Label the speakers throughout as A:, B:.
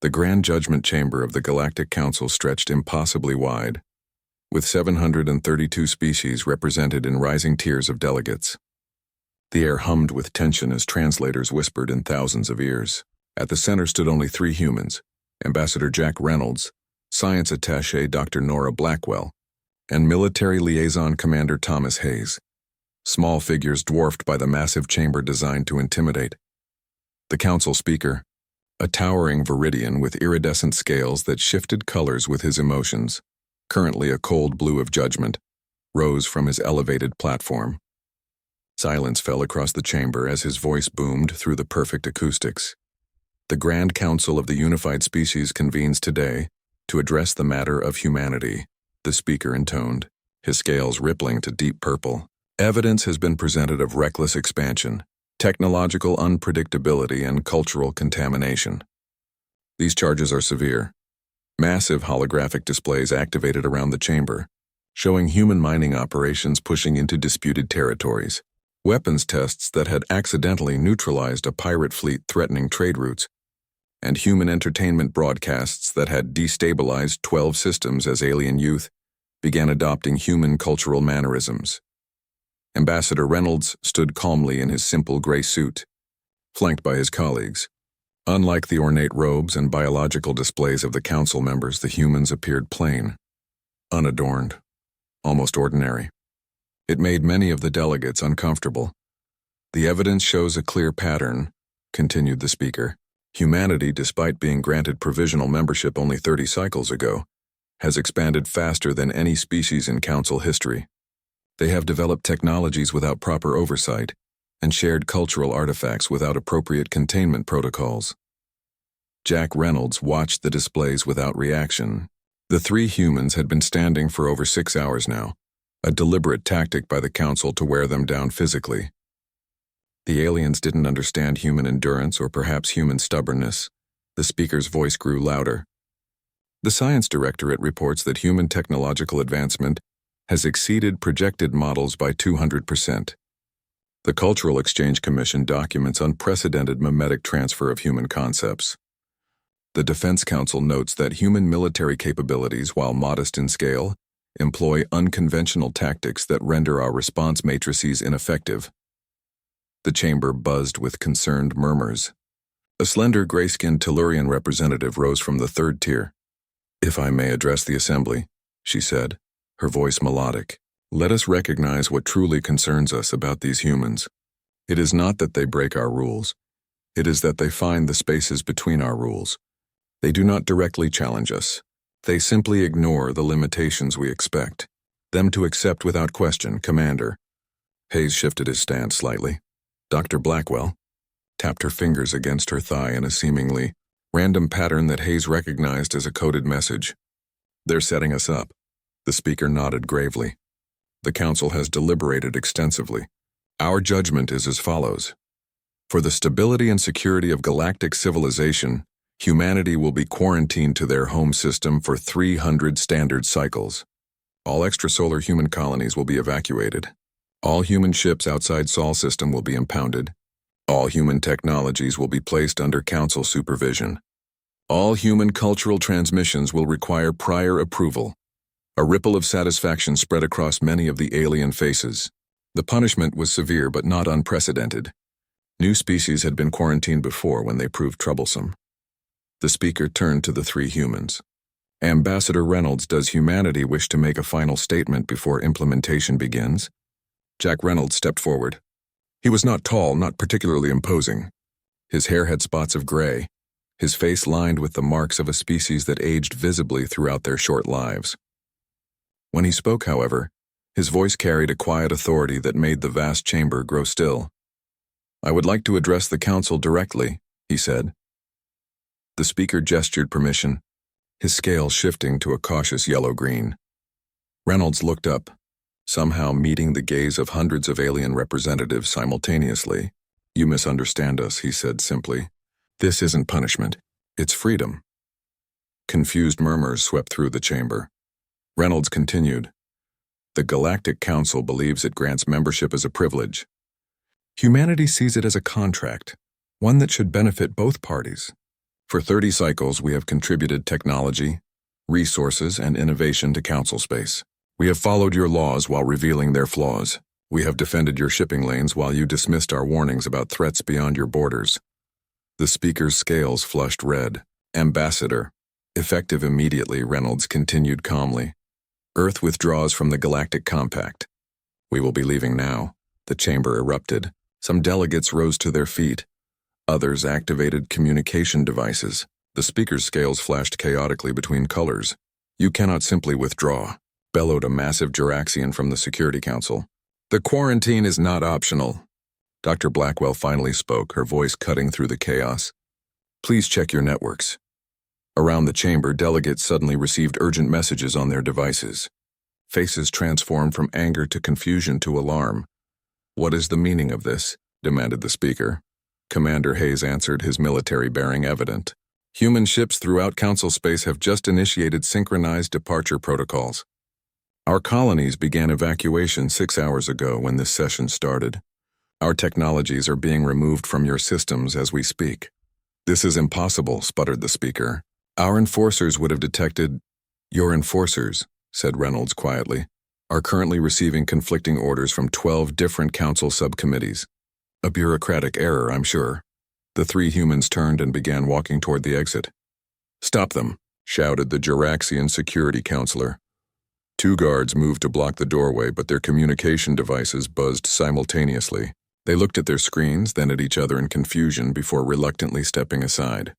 A: The Grand Judgment Chamber of the Galactic Council stretched impossibly wide, with 732 species represented in rising tiers of delegates. The air hummed with tension as translators whispered in thousands of ears. At the center stood only 3 humans: Ambassador Jack Reynolds, Science Attaché Dr. Nora Blackwell, and Military Liaison Commander Thomas Hayes, small figures dwarfed by the massive chamber designed to intimidate. The council speaker, a towering Viridian with iridescent scales that shifted colors with his emotions, currently a cold blue of judgment, rose from his elevated platform. Silence fell across the chamber as his voice boomed through the perfect acoustics. The Grand Council of the Unified Species convenes today to address the matter of humanity, the speaker intoned, his scales rippling to deep purple. Evidence has been presented of reckless expansion, technological unpredictability, and cultural contamination. These charges are severe. Massive holographic displays activated around the chamber, showing human mining operations pushing into disputed territories, weapons tests that had accidentally neutralized a pirate fleet threatening trade routes, and human entertainment broadcasts that had destabilized 12 systems as alien youth began adopting human cultural mannerisms. Ambassador Reynolds stood calmly in his simple gray suit, flanked by his colleagues. Unlike the ornate robes and biological displays of the council members, the humans appeared plain, unadorned, almost ordinary. It made many of the delegates uncomfortable. The evidence shows a clear pattern, continued the speaker. Humanity, despite being granted provisional membership only 30 cycles ago, has expanded faster than any species in council history. They have developed technologies without proper oversight and shared cultural artifacts without appropriate containment protocols. Jack Reynolds watched the displays without reaction. The 3 humans had been standing for over 6 hours now, a deliberate tactic by the council to wear them down physically. The aliens didn't understand human endurance or perhaps human stubbornness. The speaker's voice grew louder. The Science Directorate reports that human technological advancement has exceeded projected models by 200%. The Cultural Exchange Commission documents unprecedented mimetic transfer of human concepts. The Defense Council notes that human military capabilities, while modest in scale, employ unconventional tactics that render our response matrices ineffective. The chamber buzzed with concerned murmurs. A slender gray-skinned Tellurian representative rose from the 3rd tier. "If I may address the assembly," she said, her voice melodic, "let us recognize what truly concerns us about these humans. It is not that they break our rules. It is that they find the spaces between our rules. They do not directly challenge us. They simply ignore the limitations we expect them to accept without question, Commander." Hayes shifted his stance slightly. Dr. Blackwell tapped her fingers against her thigh in a seemingly random pattern that Hayes recognized as a coded message. "They're setting us up." The speaker nodded gravely. "The council has deliberated extensively. Our judgment is as follows. For the stability and security of galactic civilization, humanity will be quarantined to their home system for 300 standard cycles. All extrasolar human colonies will be evacuated. All human ships outside Sol system will be impounded. All human technologies will be placed under council supervision. All human cultural transmissions will require prior approval." A ripple of satisfaction spread across many of the alien faces. The punishment was severe but not unprecedented. New species had been quarantined before when they proved troublesome. The speaker turned to the 3 humans. "Ambassador Reynolds, does humanity wish to make a final statement before implementation begins?" Jack Reynolds stepped forward. He was not tall, not particularly imposing. His hair had spots of gray, his face lined with the marks of a species that aged visibly throughout their short lives. When he spoke, however, his voice carried a quiet authority that made the vast chamber grow still. "I would like to address the council directly," he said. The speaker gestured permission, his scale shifting to a cautious yellow-green. Reynolds looked up, somehow meeting the gaze of hundreds of alien representatives simultaneously. "You misunderstand us," he said simply. "This isn't punishment, it's freedom." Confused murmurs swept through the chamber. Reynolds continued, "The Galactic Council believes it grants membership as a privilege. Humanity sees it as a contract, one that should benefit both parties. For 30 cycles, we have contributed technology, resources, and innovation to Council space. We have followed your laws while revealing their flaws. We have defended your shipping lanes while you dismissed our warnings about threats beyond your borders. The speaker's scales flushed red. Ambassador. Effective immediately, Reynolds continued calmly. Earth withdraws from the Galactic Compact. We will be leaving now. The chamber erupted. Some delegates rose to their feet. Others activated communication devices. The speaker's scales flashed chaotically between colors. You cannot simply withdraw, bellowed a massive Juraxian from the Security Council. The quarantine is not optional. Dr. Blackwell finally spoke, her voice cutting through the chaos. Please check your networks. Around the chamber, delegates suddenly received urgent messages on their devices. Faces transformed from anger to confusion to alarm. What is the meaning of this? Demanded the speaker. Commander Hayes answered, his military bearing evident. Human ships throughout Council space have just initiated synchronized departure protocols. Our colonies began evacuation 6 hours ago when this session started. Our technologies are being removed from your systems as we speak. This is impossible, sputtered the speaker. Our enforcers would have detected. Your enforcers, said Reynolds quietly, are currently receiving conflicting orders from 12 different Council subcommittees. A bureaucratic error, I'm sure. The 3 humans turned and began walking toward the exit. Stop them, shouted the Juraxian security counselor. 2 guards moved to block the doorway, but their communication devices buzzed simultaneously. They looked at their screens, then at each other in confusion before reluctantly stepping aside.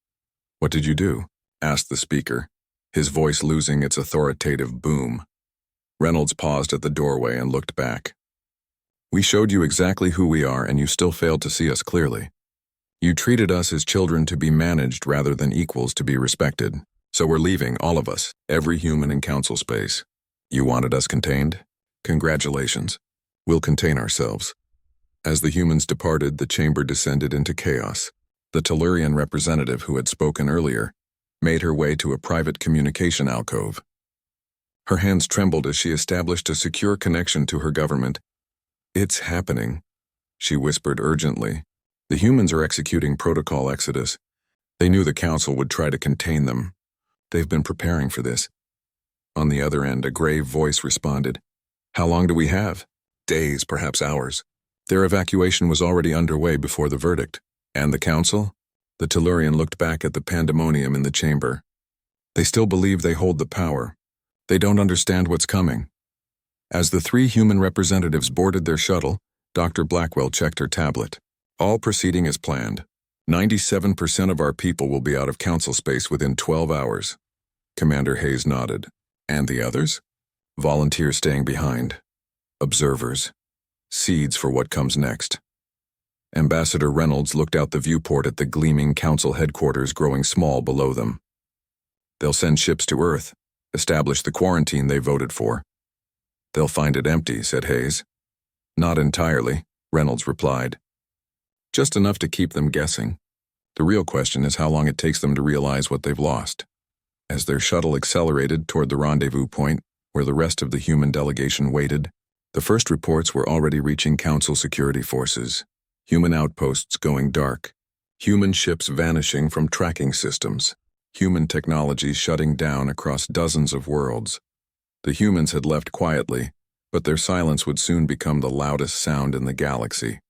A: What did you do? Asked the speaker, his voice losing its authoritative boom. Reynolds paused at the doorway and looked back. We showed you exactly who we are, and you still failed to see us clearly. You treated us as children to be managed rather than equals to be respected. So we're leaving, all of us, every human in Council space. You wanted us contained? Congratulations. We'll contain ourselves. As the humans departed, the chamber descended into chaos. The Tellurian representative who had spoken earlier made her way to a private communication alcove. Her hands trembled as she established a secure connection to her government. It's happening, she whispered urgently. The humans are executing Protocol Exodus. They knew the Council would try to contain them. They've been preparing for this. On the other end, a grave voice responded. How long do we have? Days, perhaps hours. Their evacuation was already underway before the verdict. And the Council? The Tellurian looked back at the pandemonium in the chamber. They still believe they hold the power. They don't understand what's coming. As the 3 human representatives boarded their shuttle, Dr. Blackwell checked her tablet. All proceeding as planned. 97% of our people will be out of Council space within 12 hours. Commander Hayes nodded. And the others? Volunteers staying behind. Observers. Seeds for what comes next. Ambassador Reynolds looked out the viewport at the gleaming Council headquarters growing small below them. They'll send ships to Earth, establish the quarantine they voted for. They'll find it empty, said Hayes. Not entirely, Reynolds replied. Just enough to keep them guessing. The real question is how long it takes them to realize what they've lost. As their shuttle accelerated toward the rendezvous point, where the rest of the human delegation waited, the first reports were already reaching Council security forces. Human outposts going dark. Human ships vanishing from tracking systems. Human technology shutting down across dozens of worlds. The humans had left quietly, but their silence would soon become the loudest sound in the galaxy.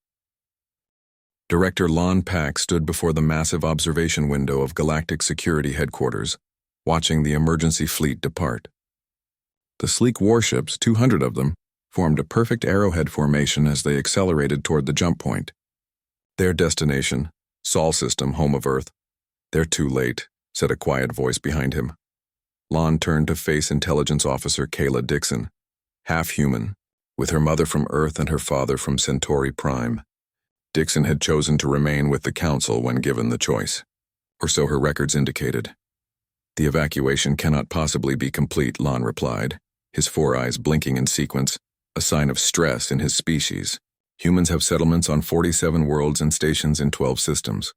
A: Director Lon Pack stood before the massive observation window of Galactic Security Headquarters, watching the emergency fleet depart. The sleek warships, 200 of them, formed a perfect arrowhead formation as they accelerated toward the jump point. Their destination, Sol System, home of Earth. They're too late, said a quiet voice behind him. Lon turned to face Intelligence Officer Kayla Dixon, half-human, with her mother from Earth and her father from Centauri Prime. Dixon had chosen to remain with the Council when given the choice, or so her records indicated. The evacuation cannot possibly be complete, Lon replied, his 4 eyes blinking in sequence, a sign of stress in his species. Humans have settlements on 47 worlds and stations in 12 systems.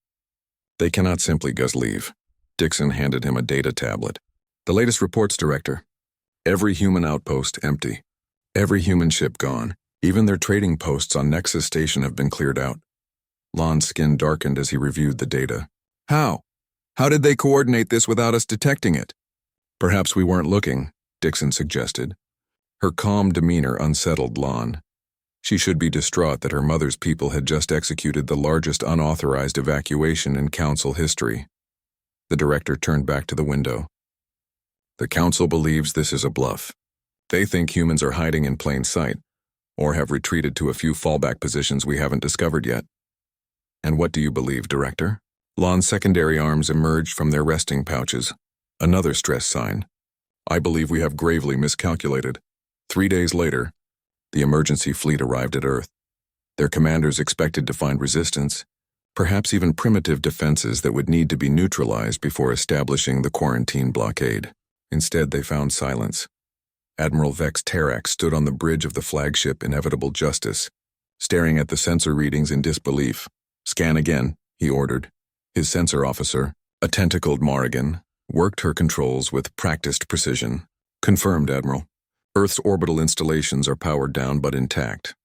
A: They cannot simply just leave. Dixon handed him a data tablet. The latest reports, Director. Every human outpost empty. Every human ship gone. Even their trading posts on Nexus Station have been cleared out. Lon's skin darkened as he reviewed the data. How? How did they coordinate this without us detecting it? Perhaps we weren't looking, Dixon suggested. Her calm demeanor unsettled Lon. She should be distraught that her mother's people had just executed the largest unauthorized evacuation in Council history. The director turned back to the window. The Council believes this is a bluff. They think humans are hiding in plain sight, or have retreated to a few fallback positions we haven't discovered yet. And what do you believe, Director? Lon's secondary arms emerged from their resting pouches. Another stress sign. I believe we have gravely miscalculated. 3 days later, the emergency fleet arrived at Earth. Their commanders expected to find resistance, perhaps even primitive defenses that would need to be neutralized before establishing the quarantine blockade. Instead, they found silence. Admiral Vex Terrax stood on the bridge of the flagship Inevitable Justice, staring at the sensor readings in disbelief. Scan again, he ordered. His sensor officer, a tentacled Morrigan, worked her controls with practiced precision. Confirmed, Admiral. Earth's orbital installations are powered down but intact.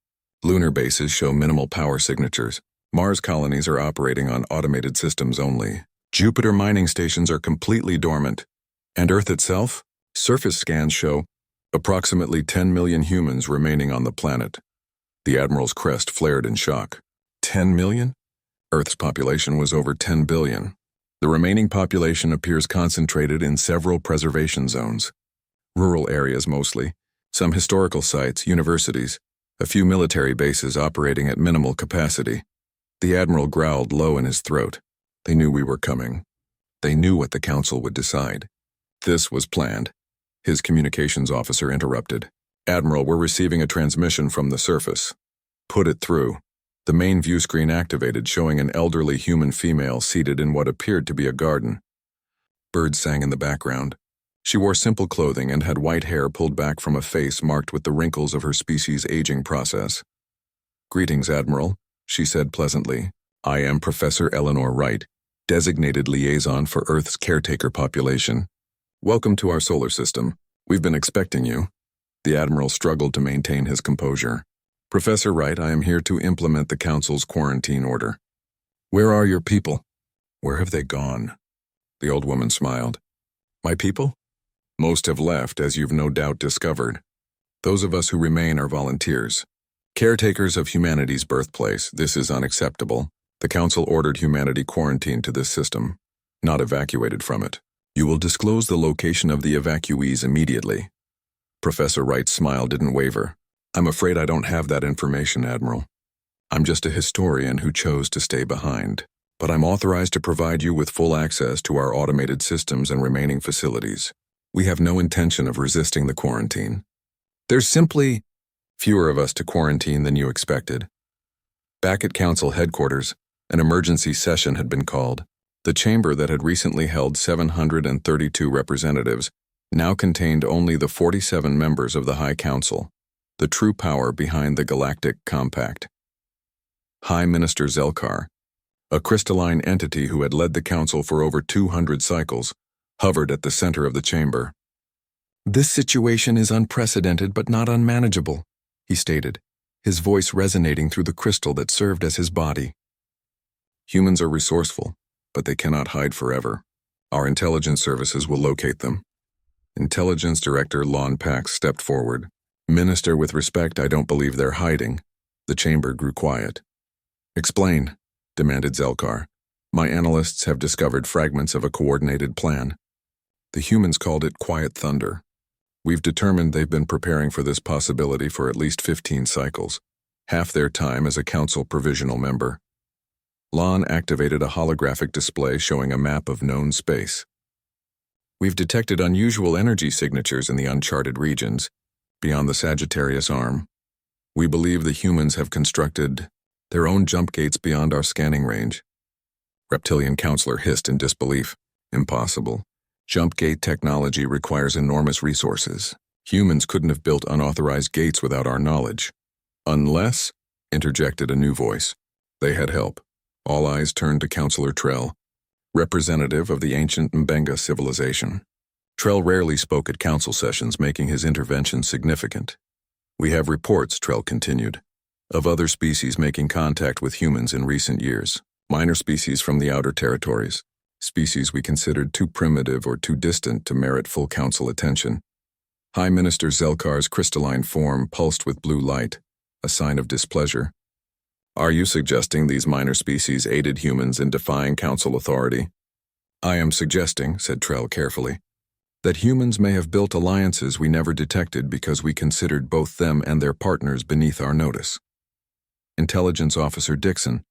A: Lunar bases show minimal power signatures. Mars colonies are operating on automated systems only. Jupiter mining stations are completely dormant. And Earth itself? Surface scans show approximately 10 million humans remaining on the planet. The Admiral's crest flared in shock. 10 million? Earth's population was over 10 billion. The remaining population appears concentrated in several preservation zones. Rural areas mostly, some historical sites, universities, a few military bases operating at minimal capacity. The Admiral growled low in his throat. They knew we were coming. They knew what the Council would decide. This was planned. His communications officer interrupted. Admiral, we're receiving a transmission from the surface. Put it through. The main view screen activated, showing an elderly human female seated in what appeared to be a garden. Birds sang in the background. She wore simple clothing and had white hair pulled back from a face marked with the wrinkles of her species' aging process. Greetings, Admiral, she said pleasantly. I am Professor Eleanor Wright, designated liaison for Earth's caretaker population. Welcome to our solar system. We've been expecting you. The Admiral struggled to maintain his composure. Professor Wright, I am here to implement the Council's quarantine order. Where are your people? Where have they gone? The old woman smiled. My people? Most have left, as you've no doubt discovered. Those of us who remain are volunteers. Caretakers of humanity's birthplace, this is unacceptable. The Council ordered humanity quarantined to this system, not evacuated from it. You will disclose the location of the evacuees immediately. Professor Wright's smile didn't waver. I'm afraid I don't have that information, Admiral. I'm just a historian who chose to stay behind, but I'm authorized to provide you with full access to our automated systems and remaining facilities. We have no intention of resisting the quarantine. There's simply fewer of us to quarantine than you expected. Back at Council headquarters, an emergency session had been called. The chamber that had recently held 732 representatives now contained only the 47 members of the High Council, the true power behind the Galactic Compact. High Minister Zelkar, a crystalline entity who had led the Council for over 200 cycles, hovered at the center of the chamber. This situation is unprecedented but not unmanageable, he stated, his voice resonating through the crystal that served as his body. Humans are resourceful, but they cannot hide forever. Our intelligence services will locate them. Intelligence Director Lon Pax stepped forward. Minister, with respect, I don't believe they're hiding. The chamber grew quiet. Explain, demanded Zelkar. My analysts have discovered fragments of a coordinated plan. The humans called it Quiet Thunder. We've determined they've been preparing for this possibility for at least 15 cycles, half their time as a Council provisional member. Lon activated a holographic display showing a map of known space. We've detected unusual energy signatures in the uncharted regions, beyond the Sagittarius Arm. We believe the humans have constructed their own jump gates beyond our scanning range. Reptilian Counselor hissed in disbelief. Impossible. Jump gate technology requires enormous resources. Humans couldn't have built unauthorized gates without our knowledge. Unless, interjected a new voice, they had help. All eyes turned to Counselor Trell, representative of the ancient Mbenga civilization. Trell rarely spoke at council sessions, making his intervention significant. We have reports, Trell continued, of other species making contact with humans in recent years, minor species from the outer territories. species we considered too primitive or too distant to merit full council attention. High Minister Zelkar's crystalline form pulsed with blue light, a sign of displeasure. Are you suggesting these minor species aided humans in defying council authority? I am suggesting, said Trell carefully, that humans may have built alliances we never detected because we considered both them and their partners beneath our notice. Intelligence Officer Dixon,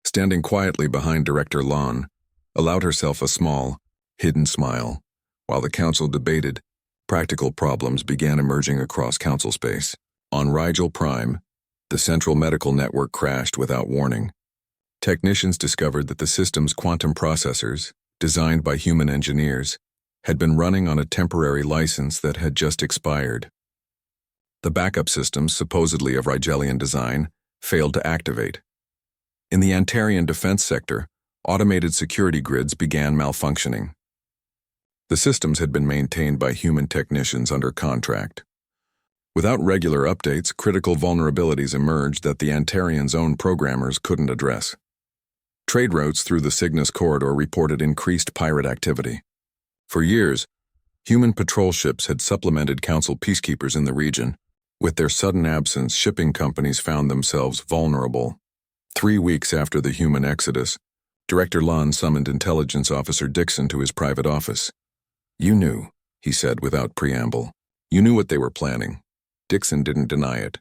A: standing quietly behind Director Lon, allowed herself a small, hidden smile. While the council debated, practical problems began emerging across council space. On Rigel Prime, the central medical network crashed without warning. Technicians discovered that the system's quantum processors, designed by human engineers, had been running on a temporary license that had just expired. The backup systems, supposedly of Rigelian design, failed to activate. In the Antarian defense sector, automated security grids began malfunctioning. The systems had been maintained by human technicians under contract. Without regular updates, critical vulnerabilities emerged that the Antarians' own programmers couldn't address. Trade routes through the Cygnus corridor reported increased pirate activity. For years, human patrol ships had supplemented council peacekeepers in the region. With their sudden absence, shipping companies found themselves vulnerable. 3 weeks after the human exodus, Director Lon summoned Intelligence Officer Dixon to his private office. You knew, he said without preamble. You knew what they were planning. Dixon didn't deny it.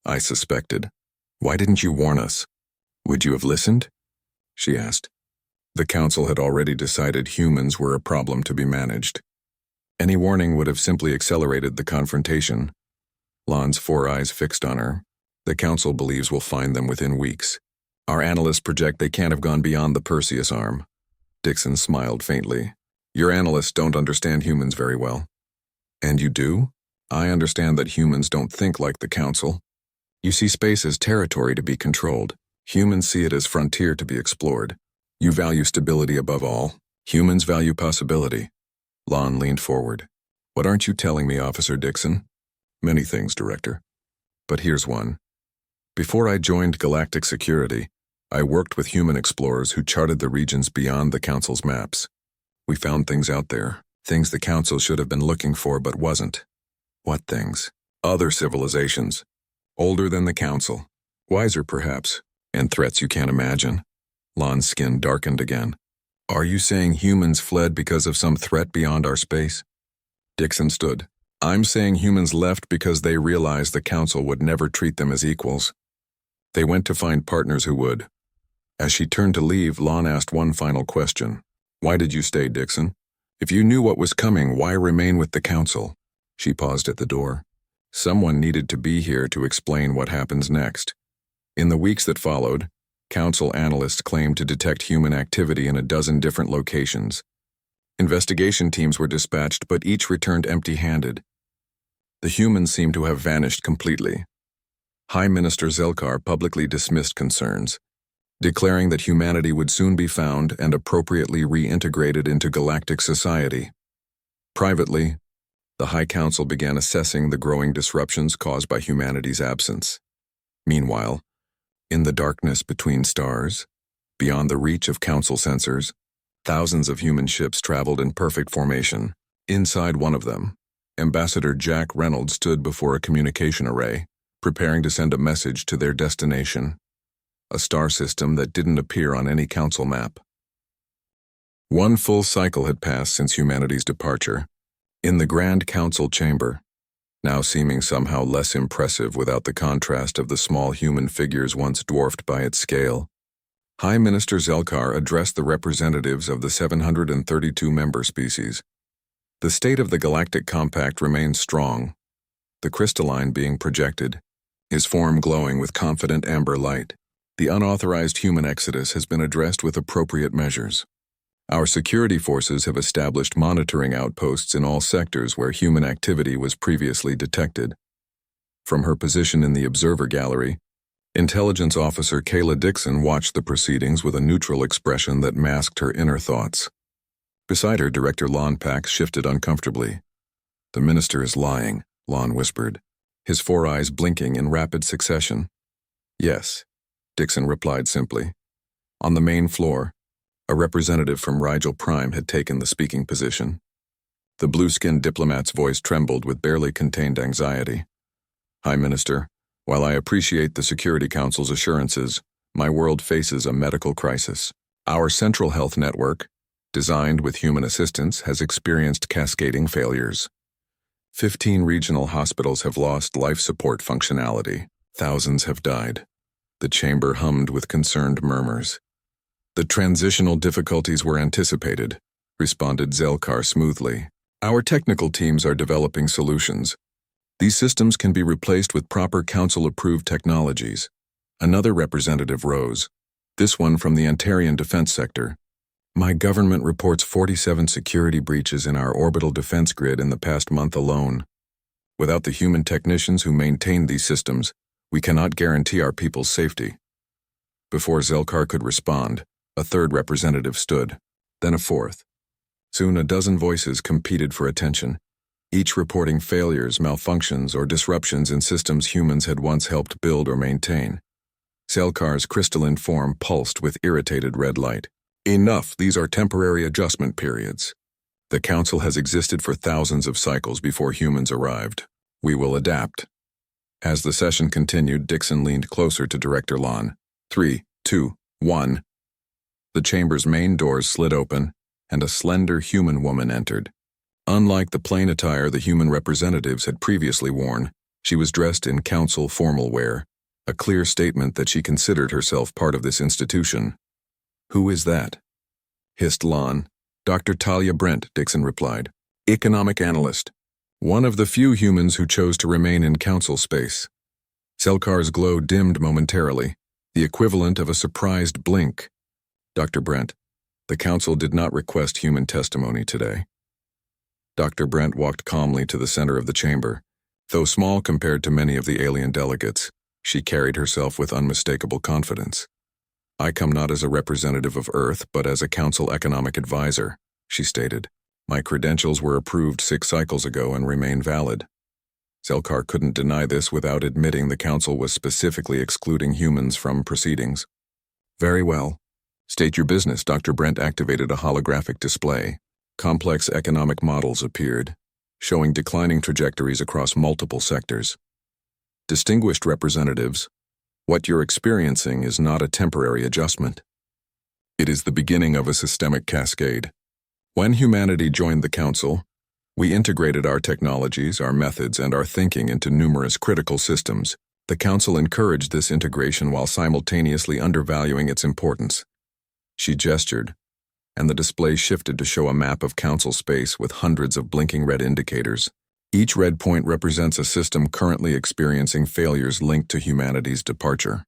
A: I suspected. Why didn't you warn us? Would you have listened? She asked. The council had already decided humans were a problem to be managed. Any warning would have simply accelerated the confrontation. Lon's 4 eyes fixed on her. The council believes we'll find them within weeks. Our analysts project they can't have gone beyond the Perseus arm. Dixon smiled faintly. Your analysts don't understand humans very well. And you do? I understand that humans don't think like the council. You see space as territory to be controlled. Humans see it as frontier to be explored. You value stability above all. Humans value possibility. Lon leaned forward. What aren't you telling me, Officer Dixon? Many things, Director. But here's one. Before I joined Galactic Security, I worked with human explorers who charted the regions beyond the Council's maps. We found things out there, things the Council should have been looking for but wasn't. What things? Other civilizations. Older than the Council. Wiser, perhaps. And threats you can't imagine. Lon's skin darkened again. Are you saying humans fled because of some threat beyond our space? Dixon stood. I'm saying humans left because they realized the Council would never treat them as equals. They went to find partners who would. As she turned to leave, Lon asked one final question. Why did you stay, Dixon? If you knew what was coming, why remain with the Council? She paused at the door. Someone needed to be here to explain what happens next. In the weeks that followed, Council analysts claimed to detect human activity in a dozen different locations. Investigation teams were dispatched, but each returned empty-handed. The humans seemed to have vanished completely. High Minister Zelkar publicly dismissed concerns, declaring that humanity would soon be found and appropriately reintegrated into galactic society. Privately, the High Council began assessing the growing disruptions caused by humanity's absence. Meanwhile, in the darkness between stars, beyond the reach of Council sensors, thousands of human ships traveled in perfect formation. Inside one of them, Ambassador Jack Reynolds stood before a communication array, preparing to send a message to their destination, a star system that didn't appear on any Council map. One full cycle had passed since humanity's departure. In the Grand Council chamber, now seeming somehow less impressive without the contrast of the small human figures once dwarfed by its scale, High Minister Zelkar addressed the representatives of the 732 member species. The state of the Galactic Compact remains strong, the crystalline being projected, his form glowing with confident amber light. The unauthorized human exodus has been addressed with appropriate measures. Our security forces have established monitoring outposts in all sectors where human activity was previously detected. From her position in the observer gallery, Intelligence Officer Kayla Dixon watched the proceedings with a neutral expression that masked her inner thoughts. Beside her, Director Lon Pax shifted uncomfortably. The minister is lying, Lon whispered, his 4 eyes blinking in rapid succession. Yes, Dixon replied simply. On the main floor, A representative from Rigel Prime had taken the speaking position. The blue-skinned diplomat's voice trembled with barely contained anxiety. "Hi, Minister. While I appreciate the Security Council's assurances, my world faces a medical crisis. Our central health network, designed with human assistance, has experienced cascading failures. 15 regional hospitals have lost life support functionality. Thousands have died." The chamber hummed with concerned murmurs. "The transitional difficulties were anticipated," responded Zelkar smoothly. "Our technical teams are developing solutions. These systems can be replaced with proper council-approved technologies." Another representative rose, this one from the Antarian defense sector. "My government reports 47 security breaches in our orbital defense grid in the past month alone. Without the human technicians who maintain these systems, we cannot guarantee our people's safety." Before Zelkar could respond, a third representative stood, then a fourth. Soon a dozen voices competed for attention, each reporting failures, malfunctions, or disruptions in systems humans had once helped build or maintain. Zelkar's crystalline form pulsed with irritated red light. "Enough, these are temporary adjustment periods. The Council has existed for thousands of cycles before humans arrived. We will adapt." As the session continued, Dixon leaned closer to Director Lon. 3, 2, 1. The chamber's main doors slid open, and a slender human woman entered. Unlike the plain attire the human representatives had previously worn, she was dressed in council formal wear, a clear statement that she considered herself part of this institution. "Who is that?" hissed Lon. "Dr. Talia Brent," Dixon replied. "Economic analyst. One of the few humans who chose to remain in council space." Zelkar's glow dimmed momentarily, the equivalent of a surprised blink. "Dr. Brent, the council did not request human testimony today." Dr. Brent walked calmly to the center of the chamber. Though small compared to many of the alien delegates, she carried herself with unmistakable confidence. "I come not as a representative of Earth, but as a council economic advisor," she stated. "My credentials were approved 6 cycles ago and remain valid." Zelkar couldn't deny this without admitting the council was specifically excluding humans from proceedings. "Very well. State your business." Dr. Brent activated a holographic display. Complex economic models appeared, showing declining trajectories across multiple sectors. "Distinguished representatives, what you're experiencing is not a temporary adjustment. It is the beginning of a systemic cascade. When humanity joined the Council, we integrated our technologies, our methods, and our thinking into numerous critical systems. The Council encouraged this integration while simultaneously undervaluing its importance." She gestured, and the display shifted to show a map of council space with hundreds of blinking red indicators. Each red point represents a system currently experiencing failures linked to humanity's departure.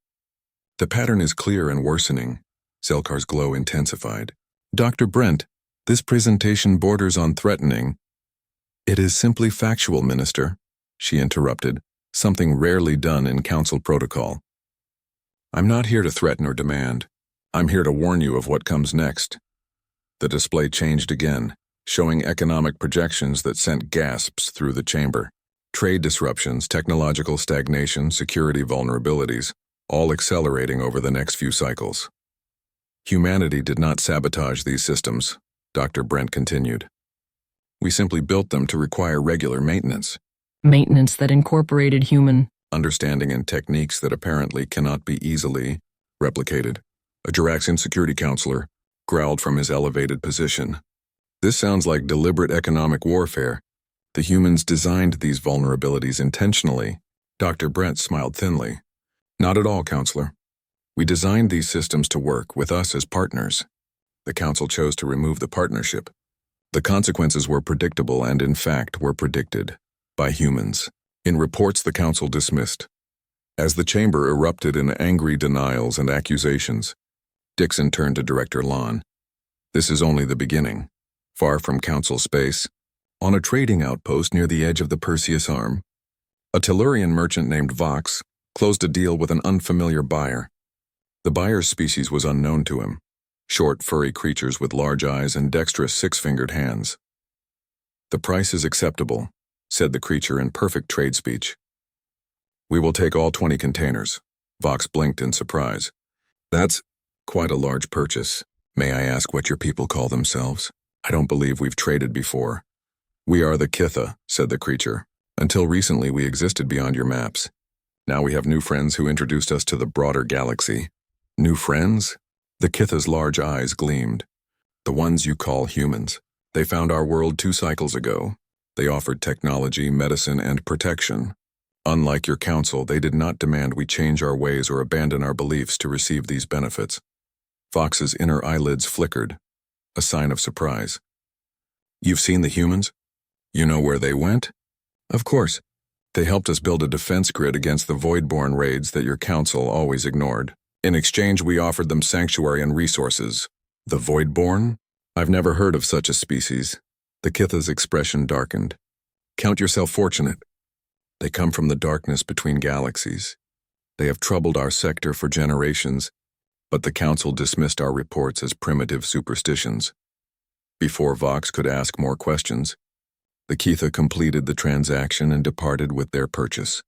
A: "The pattern is clear and worsening." Zelkar's glow intensified. "Dr. Brent, this presentation borders on threatening." "It is simply factual, Minister," she interrupted, something rarely done in council protocol. "I'm not here to threaten or demand. I'm here to warn you of what comes next." The display changed again, showing economic projections that sent gasps through the chamber. Trade disruptions, technological stagnation, security vulnerabilities, all accelerating over the next few cycles. "Humanity did not sabotage these systems," Dr. Brent continued. "We simply built them to require regular maintenance."
B: Maintenance that incorporated human
A: understanding and techniques that apparently cannot be easily replicated. A Juraxian security counselor growled from his elevated position. "This sounds like deliberate economic warfare. The humans designed these vulnerabilities intentionally." Dr. Brent smiled thinly. "Not at all, Counselor. We designed these systems to work with us as partners. The Council chose to remove the partnership. The consequences were predictable and, in fact, were predicted by humans. In reports the Council dismissed. As the chamber erupted in angry denials and accusations, Dixon turned to Director Lon. "This is only the beginning. Far from Council space, on a trading outpost near the edge of the Perseus Arm, a Tellurian merchant named Vox closed a deal with an unfamiliar buyer. The buyer's species was unknown to him, short, furry creatures with large eyes and dexterous 6-fingered hands. "The price is acceptable," said the creature in perfect trade speech. "We will take all 20 containers." Vox blinked in surprise. "That's quite a large purchase." May I ask what your people call themselves? I don't believe we've traded before. We are the Kitha, said the creature. Until recently we existed beyond your maps. Now we have new friends who introduced us to the broader galaxy. New friends? The Kitha's large eyes gleamed. The ones you call humans. They found our world 2 cycles ago. They offered technology, medicine, and protection. Unlike your council, they did not demand we change our ways or abandon our beliefs to receive these benefits. Fox's inner eyelids flickered, a sign of surprise. You've seen the humans? You know where they went? Of course. They helped us build a defense grid against the Voidborn raids that your council always ignored. In exchange, we offered them sanctuary and resources. The Voidborn? I've never heard of such a species. The Kitha's expression darkened. Count yourself fortunate. They come from the darkness between galaxies. They have troubled our sector for generations, but the Council dismissed our reports as primitive superstitions. Before Vox could ask more questions, the Kitha completed the transaction and departed with their purchase.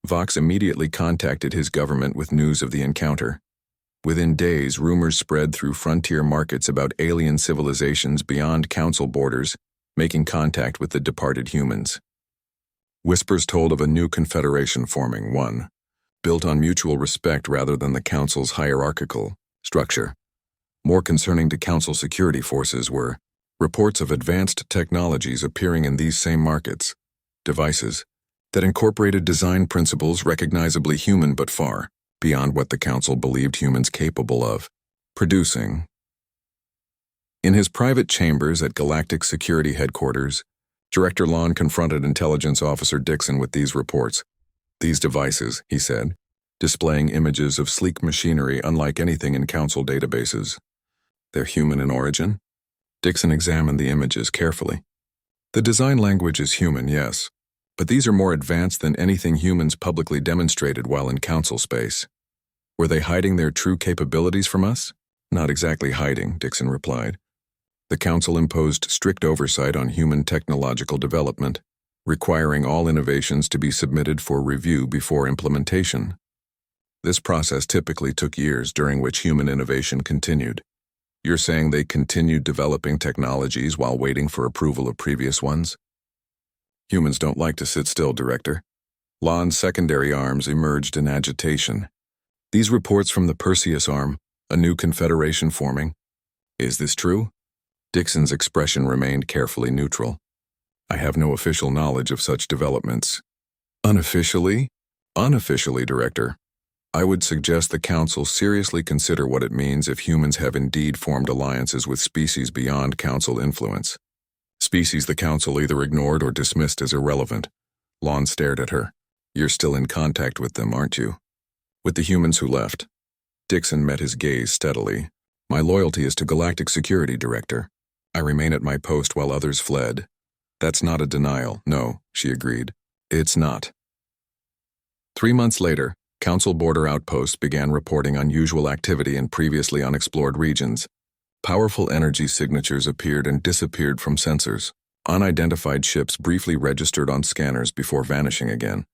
A: Vox immediately contacted his government with news of the encounter. Within days, rumors spread through frontier markets about alien civilizations beyond Council borders, making contact with the departed humans. Whispers told of a new confederation forming, one built on mutual respect rather than the Council's hierarchical structure. More concerning to Council security forces were reports of advanced technologies appearing in these same markets, devices that incorporated design principles recognizably human but far beyond what the Council believed humans capable of producing. In his private chambers at Galactic Security Headquarters, Director Lon confronted Intelligence Officer Dixon with these reports. These devices, he said, displaying images of sleek machinery unlike anything in Council databases. They're human in origin? Dixon examined the images carefully. The design language is human, yes, but these are more advanced than anything humans publicly demonstrated while in Council space. Were they hiding their true capabilities from us? Not exactly hiding, Dixon replied. The Council imposed strict oversight on human technological development, requiring all innovations to be submitted for review before implementation. This process typically took years, during which human innovation continued. You're saying they continued developing technologies while waiting for approval of previous ones? Humans don't like to sit still, Director. Lon's secondary arms emerged in agitation. These reports from the Perseus arm, a new confederation forming. Is this true? Dixon's expression remained carefully neutral. I have no official knowledge of such developments. Unofficially? Unofficially, Director. I would suggest the Council seriously consider what it means if humans have indeed formed alliances with species beyond Council influence. Species the Council either ignored or dismissed as irrelevant. Lon stared at her. You're still in contact with them, aren't you? With the humans who left. Dixon met his gaze steadily. My loyalty is to Galactic Security, Director. I remain at my post while others fled. That's not a denial, no, she agreed. It's not. 3 months later, Council border outposts began reporting unusual activity in previously unexplored regions. Powerful energy signatures appeared and disappeared from sensors. Unidentified ships briefly registered on scanners before vanishing again.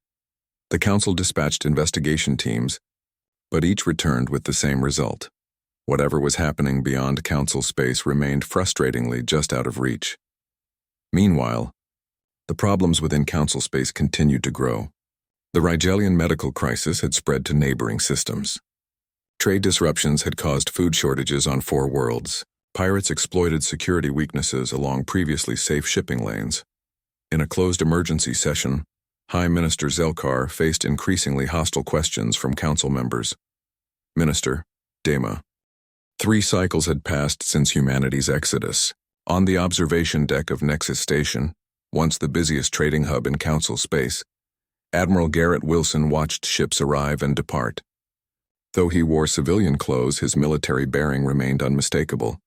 A: The Council dispatched investigation teams, but each returned with the same result. Whatever was happening beyond Council space remained frustratingly just out of reach. Meanwhile, the problems within Council space continued to grow. The Rigelian medical crisis had spread to neighboring systems. Trade disruptions had caused food shortages on 4 worlds. Pirates exploited security weaknesses along previously safe shipping lanes. In a closed emergency session, High Minister Zelkar faced increasingly hostile questions from Council members. Minister, Dema. 3 cycles had passed since humanity's exodus. On the observation deck of Nexus Station, once the busiest trading hub in Council space, Admiral Garrett Wilson watched ships arrive and depart. Though he wore civilian clothes, his military bearing remained unmistakable.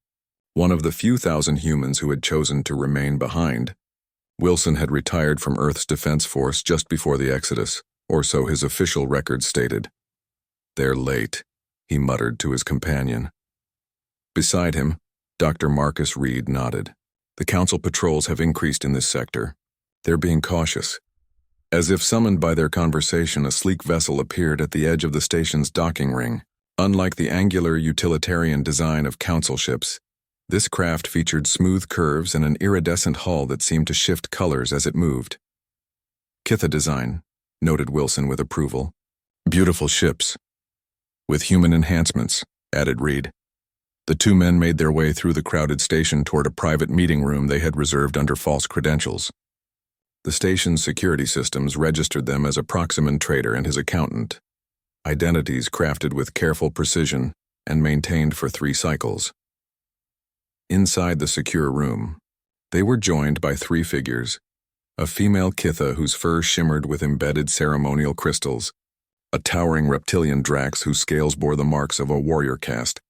A: One of the few thousand humans who had chosen to remain behind, Wilson had retired from Earth's Defense Force just before the Exodus, or so his official records stated. They're late, he muttered to his companion. Beside him, Dr. Marcus Reed nodded. The Council patrols have increased in this sector. They're being cautious. As if summoned by their conversation, a sleek vessel appeared at the edge of the station's docking ring. Unlike the angular utilitarian design of council ships, this craft featured smooth curves and an iridescent hull that seemed to shift colors as it moved. Kitha design, noted Wilson with approval. Beautiful ships. With human enhancements, added Reed. The two men made their way through the crowded station toward a private meeting room they had reserved under false credentials. The station's security systems registered them as a Proximan trader and his accountant, identities crafted with careful precision and maintained for 3 cycles. Inside the secure room, they were joined by 3 figures: a female Kitha whose fur shimmered with embedded ceremonial crystals, a towering reptilian Drax whose scales bore the marks of a warrior caste,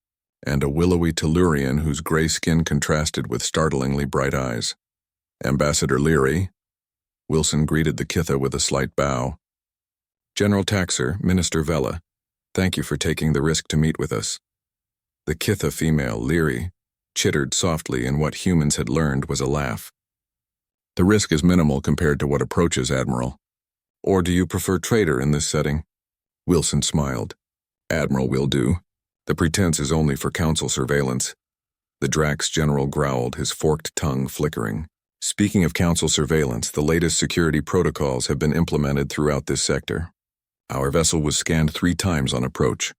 A: and a willowy Tellurian whose gray skin contrasted with startlingly bright eyes. Ambassador Leary. Wilson greeted the Kitha with a slight bow. General Taxer, Minister Vela, thank you for taking the risk to meet with us. The Kitha female, Leary, chittered softly in what humans had learned was a laugh. The risk is minimal compared to what approaches, Admiral. Or do you prefer trader in this setting? Wilson smiled. Admiral will do. The pretense is only for council surveillance. The Drax general growled, his forked tongue flickering. Speaking of council surveillance, the latest security protocols have been implemented throughout this sector. Our vessel was scanned 3 times on approach.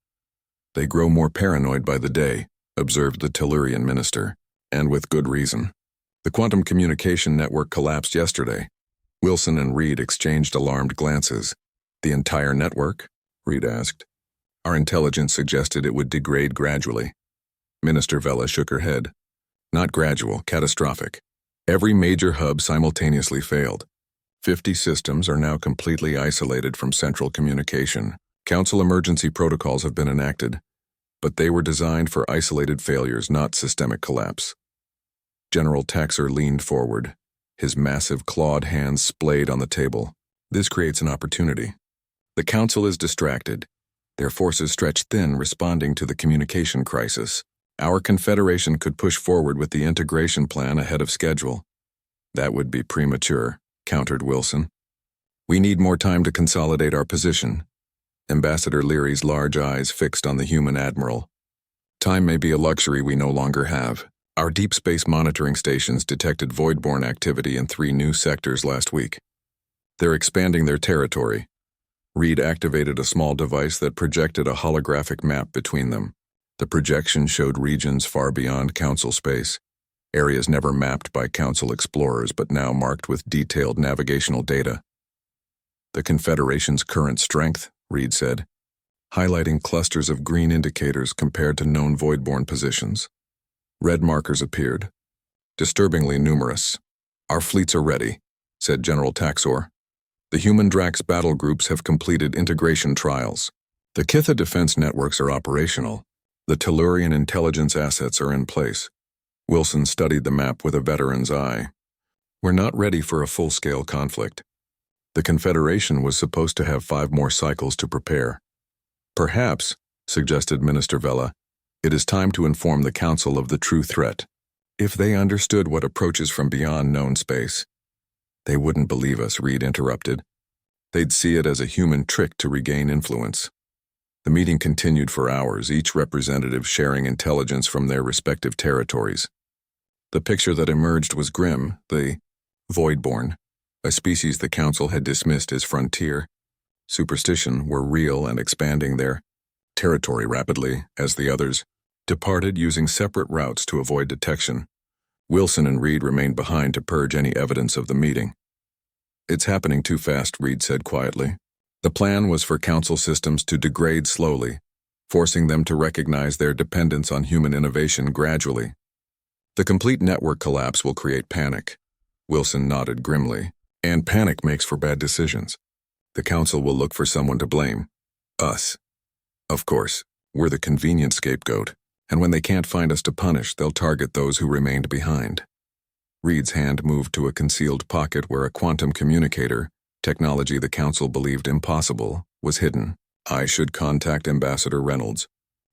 A: They grow more paranoid by the day, observed the Tellurian minister, and with good reason. The quantum communication network collapsed yesterday. Wilson and Reed exchanged alarmed glances. The entire network? Reed asked. Our intelligence suggested it would degrade gradually. Minister Vela shook her head. Not gradual, catastrophic. Every major hub simultaneously failed. 50 systems are now completely isolated from central communication. Council emergency protocols have been enacted, but they were designed for isolated failures, not systemic collapse. General Taxer leaned forward, his massive clawed hands splayed on the table. This creates an opportunity. The Council is distracted, their forces stretched thin responding to the communication crisis. Our Confederation could push forward with the integration plan ahead of schedule. That would be premature, countered Wilson. We need more time to consolidate our position. Ambassador Leary's large eyes fixed on the human admiral. Time may be a luxury we no longer have. Our deep space monitoring stations detected voidborne activity in 3 new sectors last week. They're expanding their territory. Reed activated a small device that projected a holographic map between them. The projection showed regions far beyond Council space, areas never mapped by Council explorers but now marked with detailed navigational data. The Confederation's current strength, Reed said, highlighting clusters of green indicators compared to known voidborne positions. Red markers appeared, disturbingly numerous. Our fleets are ready, said General Taxor. The human Drax battle groups have completed integration trials. The Kitha defense networks are operational. The Tellurian intelligence assets are in place. Wilson studied the map with a veteran's eye. We're not ready for a full-scale conflict. The Confederation was supposed to have 5 more cycles to prepare. Perhaps, suggested Minister Vela, it is time to inform the Council of the true threat. If they understood what approaches from beyond known space. They wouldn't believe us, Reed interrupted. They'd see it as a human trick to regain influence. The meeting continued for hours, each representative sharing intelligence from their respective territories. The picture that emerged was grim, the Voidborn, a species the Council had dismissed as frontier. Superstition were real and expanding their territory rapidly as the others departed using separate routes to avoid detection. Wilson and Reed remained behind to purge any evidence of the meeting. It's happening too fast, Reed said quietly. The plan was for Council systems to degrade slowly, forcing them to recognize their dependence on human innovation gradually. The complete network collapse will create panic. Wilson nodded grimly. And panic makes for bad decisions. The Council will look for someone to blame. Us. Of course, we're the convenient scapegoat, and when they can't find us to punish, they'll target those who remained behind. Reed's hand moved to a concealed pocket where a quantum communicator, technology the Council believed impossible, was hidden. I should contact Ambassador Reynolds.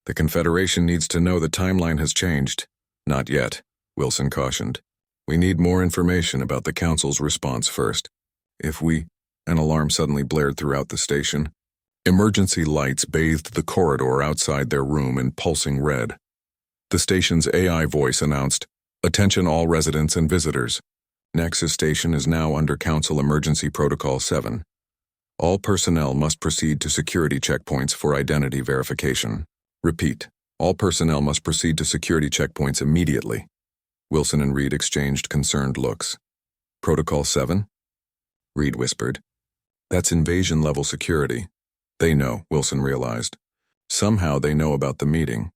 A: The Confederation needs to know the timeline has changed. Not yet, Wilson cautioned. We need more information about the Council's response first. An alarm suddenly blared throughout the station. Emergency lights bathed the corridor outside their room in pulsing red. The station's AI voice announced, "Attention all residents and visitors. Nexus Station is now under Council Emergency Protocol 7. All personnel must proceed to security checkpoints for identity verification. Repeat, all personnel must proceed to security checkpoints immediately." Wilson and Reed exchanged concerned looks. "Protocol 7? Reed whispered. "That's invasion-level security." "They know," Wilson realized. Somehow they know about the meeting.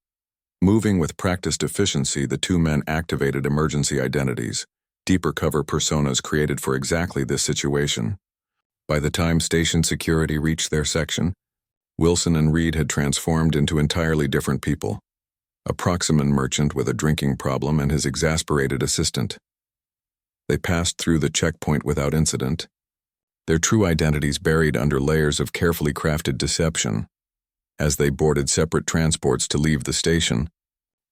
A: Moving with practiced efficiency, the two men activated emergency identities, deeper cover personas created for exactly this situation. By the time station security reached their section, Wilson and Reed had transformed into entirely different people. A Proximan merchant with a drinking problem and his exasperated assistant. They passed through the checkpoint without incident, their true identities buried under layers of carefully crafted deception. As they boarded separate transports to leave the station,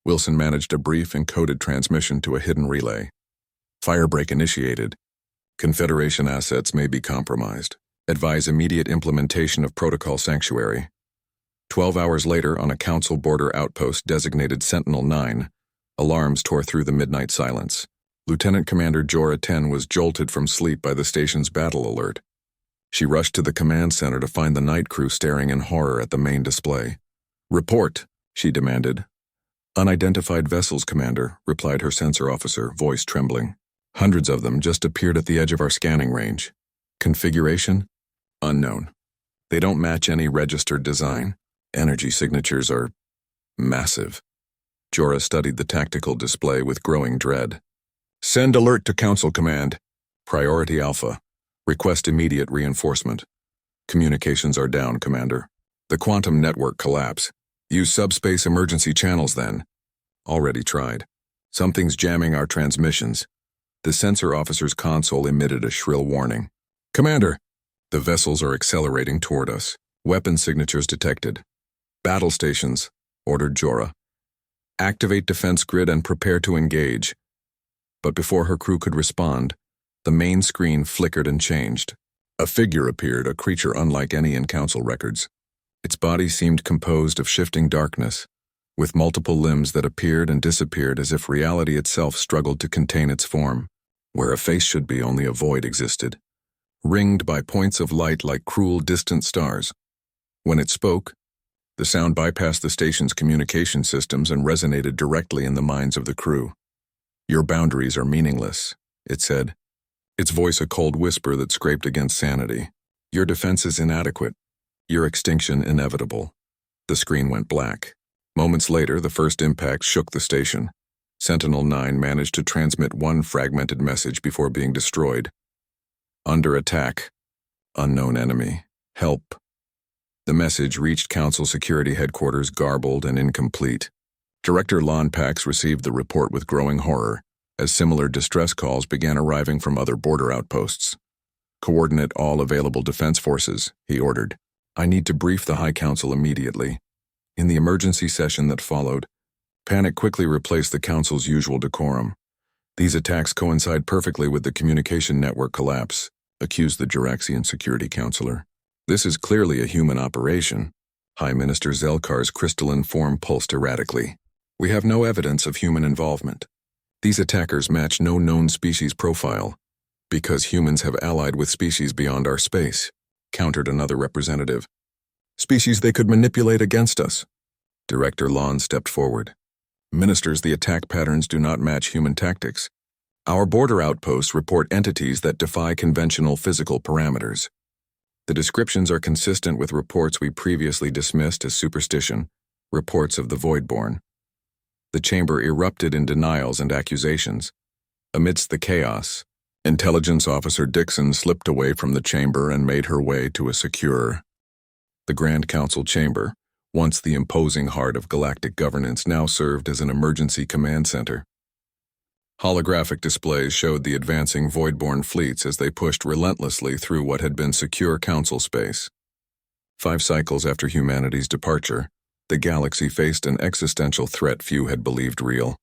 A: Wilson managed a brief encoded transmission to a hidden relay. "Firebreak initiated. Confederation assets may be compromised. Advise immediate implementation of Protocol Sanctuary." 12 hours later, on a Council border outpost designated Sentinel-9, alarms tore through the midnight silence. Lieutenant Commander Jorah 10 was jolted from sleep by the station's battle alert. She rushed to the command center to find the night crew staring in horror at the main display. "Report," she demanded. "Unidentified vessels, Commander," replied her sensor officer, voice trembling. "Hundreds of them just appeared at the edge of our scanning range. Configuration? Unknown. They don't match any registered design. Energy signatures are massive." Jorah studied the tactical display with growing dread. "Send alert to Council Command. Priority Alpha. Request immediate reinforcement. Communications are down, Commander. The quantum network collapse. Use subspace emergency channels then." "Already tried. Something's jamming our transmissions." The sensor officer's console emitted a shrill warning. "Commander, the vessels are accelerating toward us. Weapon signatures detected." "Battle stations," ordered Jorah. "Activate defense grid and prepare to engage." But before her crew could respond, the main screen flickered and changed. A figure appeared, a creature unlike any in Council records. Its body seemed composed of shifting darkness, with multiple limbs that appeared and disappeared as if reality itself struggled to contain its form. Where a face should be, only a void existed, ringed by points of light like cruel, distant stars. When it spoke, the sound bypassed the station's communication systems and resonated directly in the minds of the crew. "Your boundaries are meaningless," it said, its voice a cold whisper that scraped against sanity. "Your defense is inadequate. Your extinction inevitable." The screen went black. Moments later, the first impact shook the station. Sentinel-9 managed to transmit one fragmented message before being destroyed. "Under attack. Unknown enemy. Help." The message reached Council Security Headquarters garbled and incomplete. Director Lon Pax received the report with growing horror, as similar distress calls began arriving from other border outposts. "Coordinate all available defense forces," he ordered. "I need to brief the High Council immediately." In the emergency session that followed, panic quickly replaced the Council's usual decorum. "These attacks coincide perfectly with the communication network collapse," accused the Juraxian security counselor. "This is clearly a human operation." High Minister Zelkar's crystalline form pulsed erratically. "We have no evidence of human involvement. These attackers match no known species profile, because humans have allied with species beyond our space," countered another representative. "Species they could manipulate against us." Director Lon stepped forward. "Ministers, the attack patterns do not match human tactics. Our border outposts report entities that defy conventional physical parameters. The descriptions are consistent with reports we previously dismissed as superstition, reports of the Voidborn." The chamber erupted in denials and accusations. Amidst the chaos, Intelligence Officer Dixon slipped away from the chamber and made her way to a The Grand Council chamber, once the imposing heart of galactic governance, now served as an emergency command center. Holographic displays showed the advancing Voidborn fleets as they pushed relentlessly through what had been secure Council space. 5 cycles after humanity's departure, the galaxy faced an existential threat few had believed real.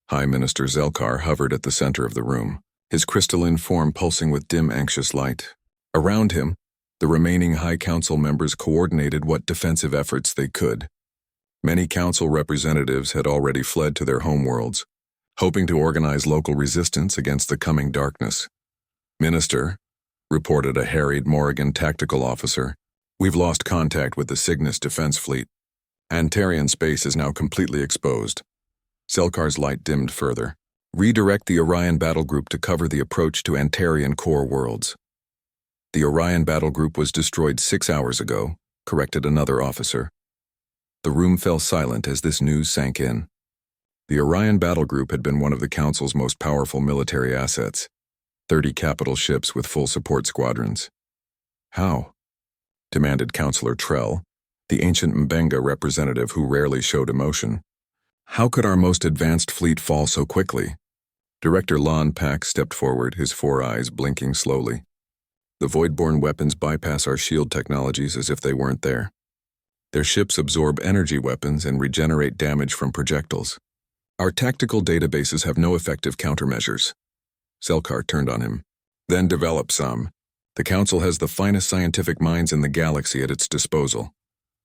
A: High Minister Zelkar hovered at the center of the room, his crystalline form pulsing with dim, anxious light. Around him, The remaining High Council members coordinated what defensive efforts they could. Many council representatives had already fled to their homeworlds, hoping to organize local resistance against the coming darkness. "Minister," reported a harried Morrigan tactical officer, "we've lost contact with the Cygnus defense fleet. Antarian space is now completely exposed." Selkar's light dimmed further. "Redirect the Orion battle group to cover the approach to Antarian core worlds." "The Orion battle group was destroyed 6 hours ago," corrected another officer. The room fell silent as this news sank in. The Orion battle group had been one of the Council's most powerful military assets, 30 capital ships with full support squadrons. "How?" demanded Councillor Trell, the ancient Mbenga representative who rarely showed emotion. "How could our most advanced fleet fall so quickly?" Director Lon Pack stepped forward, his 4 eyes blinking slowly. "The void-borne weapons bypass our shield technologies as if they weren't there. Their ships absorb energy weapons and regenerate damage from projectiles. Our tactical databases have no effective countermeasures." Selkar turned on him. "Then develop some. The Council has the finest scientific minds in the galaxy at its disposal."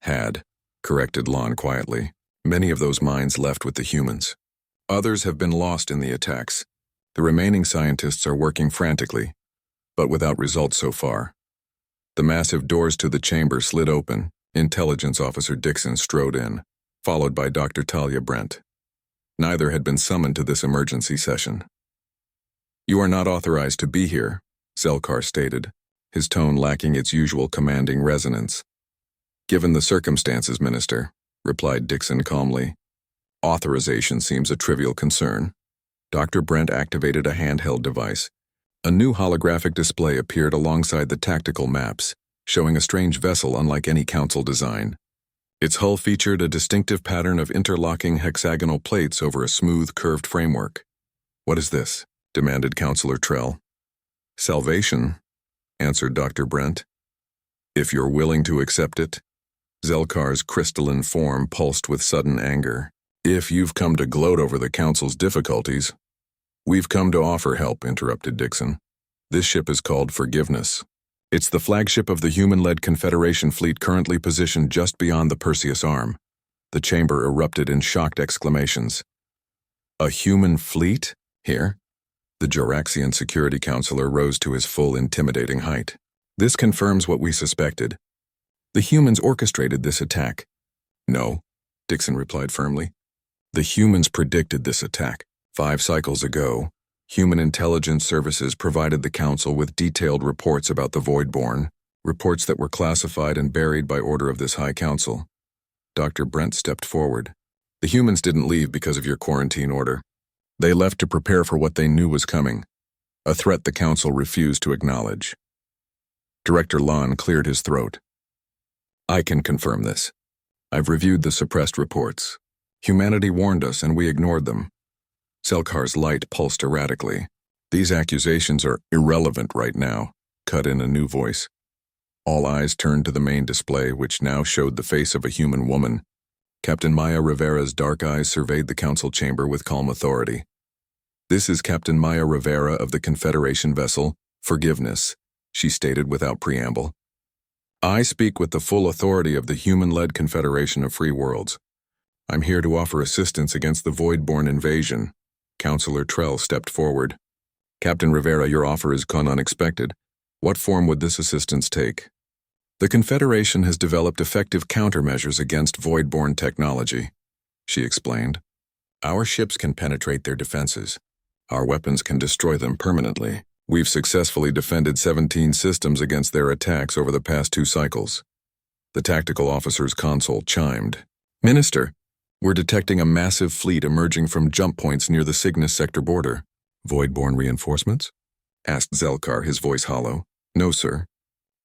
A: "Had," corrected Lon quietly. "Many of those minds left with the humans. Others have been lost in the attacks. The remaining scientists are working frantically, but without results so far." The massive doors to the chamber slid open. Intelligence Officer Dixon strode in, followed by Dr. Talia Brent. Neither had been summoned to this emergency session. "You are not authorized to be here," Selkar stated, his tone lacking its usual commanding resonance. "Given the circumstances, Minister," replied Dixon calmly. "Authorization seems a trivial concern." Dr. Brent activated a handheld device. A new holographic display appeared alongside the tactical maps, showing a strange vessel unlike any Council design. Its hull featured a distinctive pattern of interlocking hexagonal plates over a smooth, curved framework. "What is this?" demanded Councillor Trell. "Salvation," answered Dr. Brent. "If you're willing to accept it." Zelkar's crystalline form pulsed with sudden anger. "If you've come to gloat over the Council's difficulties." "We've come to offer help," interrupted Dixon. "This ship is called Forgiveness. It's the flagship of the human-led Confederation fleet currently positioned just beyond the Perseus Arm." The chamber erupted in shocked exclamations. "A human fleet? Here?" The Joraxian security counselor rose to his full intimidating height. "This confirms what we suspected. The humans orchestrated this attack." "No," Dixon replied firmly. "The humans predicted this attack. 5 cycles ago, Human Intelligence Services provided the Council with detailed reports about the Voidborn, reports that were classified and buried by order of this High Council." Dr. Brent stepped forward. "The humans didn't leave because of your quarantine order. They left to prepare for what they knew was coming, a threat the Council refused to acknowledge." Director Lon cleared his throat. "I can confirm this. I've reviewed the suppressed reports. Humanity warned us and we ignored them." Selkar's light pulsed erratically. "These accusations are irrelevant right now," cut in a new voice. All eyes turned to the main display, which now showed the face of a human woman. Captain Maya Rivera's dark eyes surveyed the Council chamber with calm authority. "This is Captain Maya Rivera of the Confederation vessel, Forgiveness," she stated without preamble. "I speak with the full authority of the human-led Confederation of Free Worlds. I'm here to offer assistance against the Voidborn invasion." Councillor Trell stepped forward. "Captain Rivera, your offer is come unexpected. What form would this assistance take?" "The Confederation has developed effective countermeasures against Voidborn technology," she explained. "Our ships can penetrate their defenses. Our weapons can destroy them permanently. We've successfully defended 17 systems against their attacks over the past 2 cycles." The tactical officer's console chimed. "Minister, we're detecting a massive fleet emerging from jump points near the Cygnus sector border." "Voidborn reinforcements?" asked Zelkar, his voice hollow. "No, sir.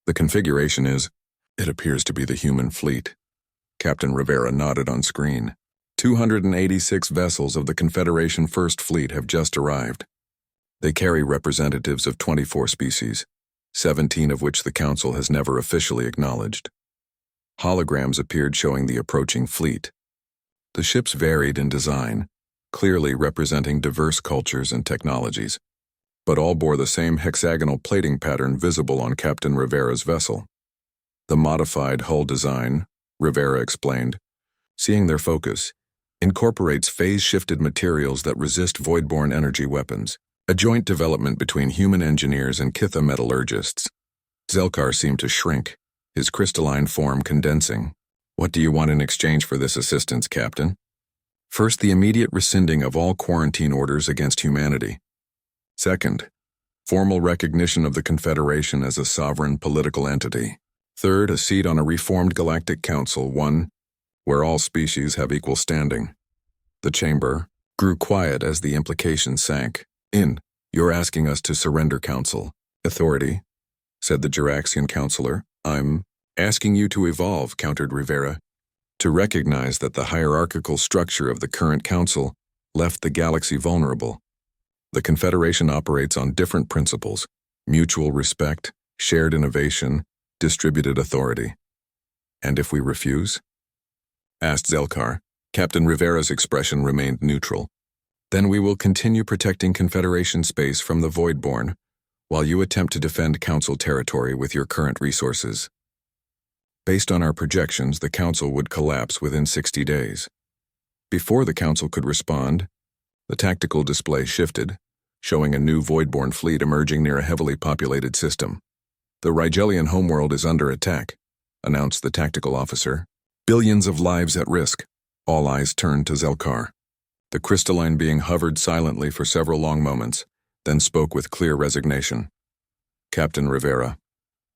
A: The configuration is, it appears to be the human fleet." Captain Rivera nodded on screen. 286 vessels of the Confederation First Fleet have just arrived. They carry representatives of 24 species, 17 of which the Council has never officially acknowledged. Holograms appeared showing the approaching fleet. The ships varied in design, clearly representing diverse cultures and technologies, but all bore the same hexagonal plating pattern visible on Captain Rivera's vessel. The modified hull design, Rivera explained, seeing their focus, incorporates phase-shifted materials that resist void-borne energy weapons, a joint development between human engineers and Kitha metallurgists. Zelkar seemed to shrink, his crystalline form condensing. What do you want in exchange for this assistance, Captain? First, the immediate rescinding of all quarantine orders against humanity. Second, formal recognition of the Confederation as a sovereign political entity. Third, a seat on a reformed Galactic Council, one where all species have equal standing. The chamber grew quiet as the implication sank. You're asking us to surrender council authority, said the Juraxian counselor. I'm asking you to evolve, countered Rivera, to recognize that the hierarchical structure of the current council left the galaxy vulnerable. The Confederation operates on different principles: mutual respect, shared innovation, distributed authority. And if we refuse? Asked Zelkar. Captain Rivera's expression remained neutral. Then we will continue protecting Confederation space from the Voidborn, while you attempt to defend Council territory with your current resources. Based on our projections, the Council would collapse within 60 days. Before the Council could respond, the tactical display shifted, showing a new Voidborn fleet emerging near a heavily populated system. The Rigelian homeworld is under attack, announced the tactical officer. Billions of lives at risk. All eyes turned to Zelkar. The crystalline being hovered silently for several long moments, then spoke with clear resignation. Captain Rivera,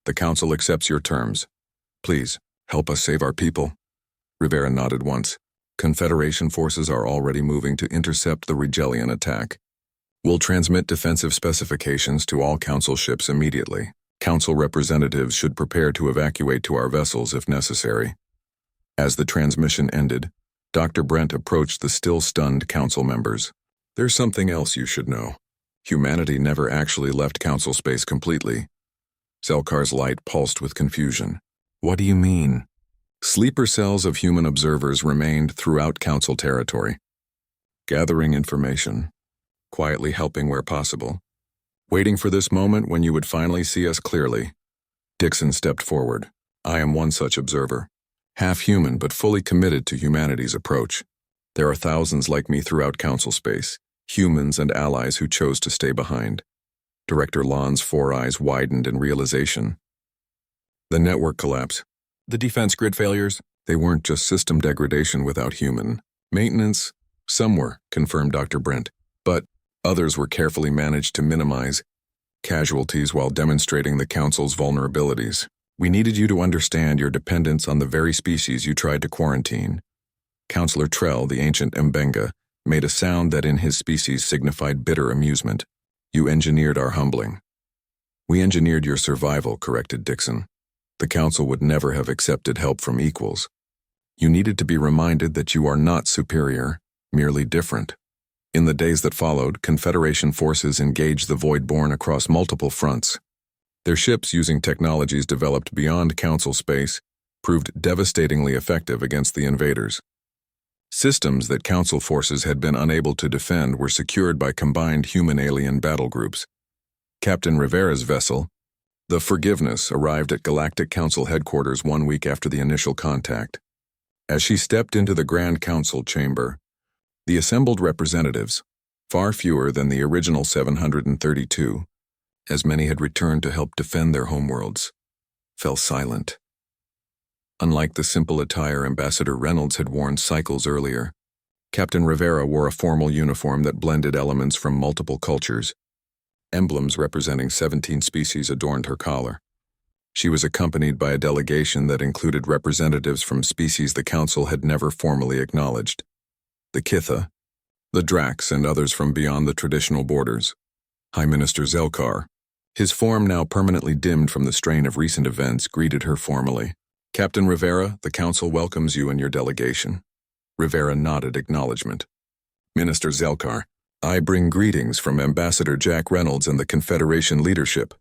A: the Council accepts your terms. Please, help us save our people. Rivera nodded once. Confederation forces are already moving to intercept the Rigelian attack. We'll transmit defensive specifications to all Council ships immediately. Council representatives should prepare to evacuate to our vessels if necessary. As the transmission ended, Dr. Brent approached the still-stunned Council members. There's something else you should know. Humanity never actually left Council space completely. Zelkar's light pulsed with confusion. What do you mean? Sleeper cells of human observers remained throughout Council territory, gathering information, quietly helping where possible, waiting for this moment when you would finally see us clearly. Dixon stepped forward. I am one such observer. Half human but fully committed to humanity's approach. There are thousands like me throughout Council space, humans and allies who chose to stay behind. Director Lon's four eyes widened in realization. The network collapse. The defense grid failures, they weren't just system degradation without human maintenance. Some were, confirmed Dr. Brent, but others were carefully managed to minimize casualties while demonstrating the Council's vulnerabilities. We needed you to understand your dependence on the very species you tried to quarantine. Counselor Trell, the ancient Mbenga, made a sound that in his species signified bitter amusement. You engineered our humbling. We engineered your survival, corrected Dixon. The Council would never have accepted help from equals. You needed to be reminded that you are not superior, merely different. In the days that followed, Confederation forces engaged the Voidborn across multiple fronts. Their ships, using technologies developed beyond Council space, proved devastatingly effective against the invaders. Systems that Council forces had been unable to defend were secured by combined human-alien battle groups. Captain Rivera's vessel, the Forgiveness, arrived at Galactic Council headquarters 1 week after the initial contact. As she stepped into the Grand Council chamber, the assembled representatives, far fewer than the original 732, as many had returned to help defend their homeworlds, fell silent. Unlike the simple attire Ambassador Reynolds had worn cycles earlier, Captain Rivera wore a formal uniform that blended elements from multiple cultures. Emblems representing 17 species adorned her collar. She was accompanied by a delegation that included representatives from species the Council had never formally acknowledged. The Kitha, the Drax, and others from beyond the traditional borders. High Minister Zelkar, his form now permanently dimmed from the strain of recent events, greeted her formally. Captain Rivera, the Council welcomes you and your delegation. Rivera nodded acknowledgement. Minister Zelkar, I bring greetings from Ambassador Jack Reynolds and the Confederation leadership.